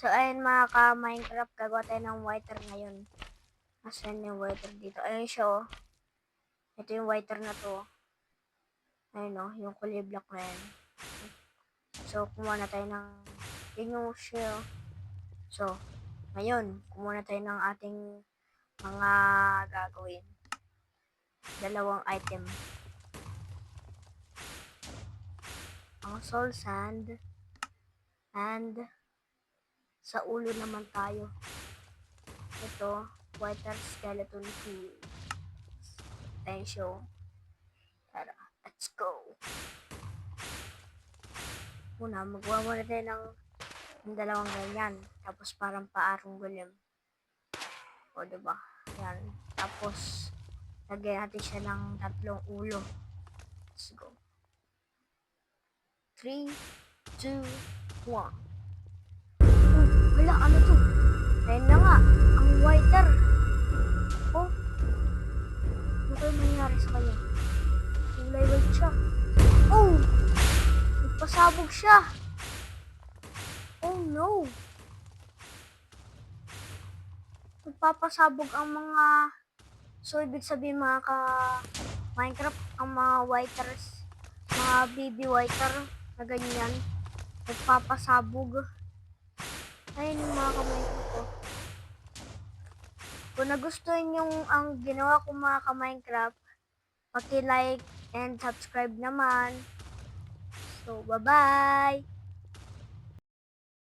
So, ayun mga ka-Minecraft, gagawa tayo ng whiter ngayon. Asan yung whiter dito? Ayun siya, oh. Ito yung whiter na to. Ayun, oh, yung kulay black na yan. So, kumuha na tayo ng yung siya, oh. So, ngayon, kumuha na tayo ng ating mga gagawin. Dalawang item. Ang soul sand and sa ulo naman tayo. Ito, whiter skeleton tool. Tayo show. Tara, let's go. Una, magawa muna tayo ng dalawang ganyan. Tapos parang paarong golem. O, diba? Yan. Tapos, lagyan natin siya ng 3 ulo. Let's go. 3, 2, 1. Wala, ano to? Ayun na nga, ang whiter. Oh, ano kayo nangyari sa kanya? Kulay white siya. Oh, nagpasabog siya. Oh no. Nagpapasabog ang mga, so ibig sabihin mga ka-Minecraft, ang mga whiters, mga baby whiter na ganyan, nagpapasabog. Ayun yung mga ka-Minecraft ko. Kung nagustuhan yung ang ginawa ko mga ka-Minecraft, paki-like and subscribe naman. So, bye-bye!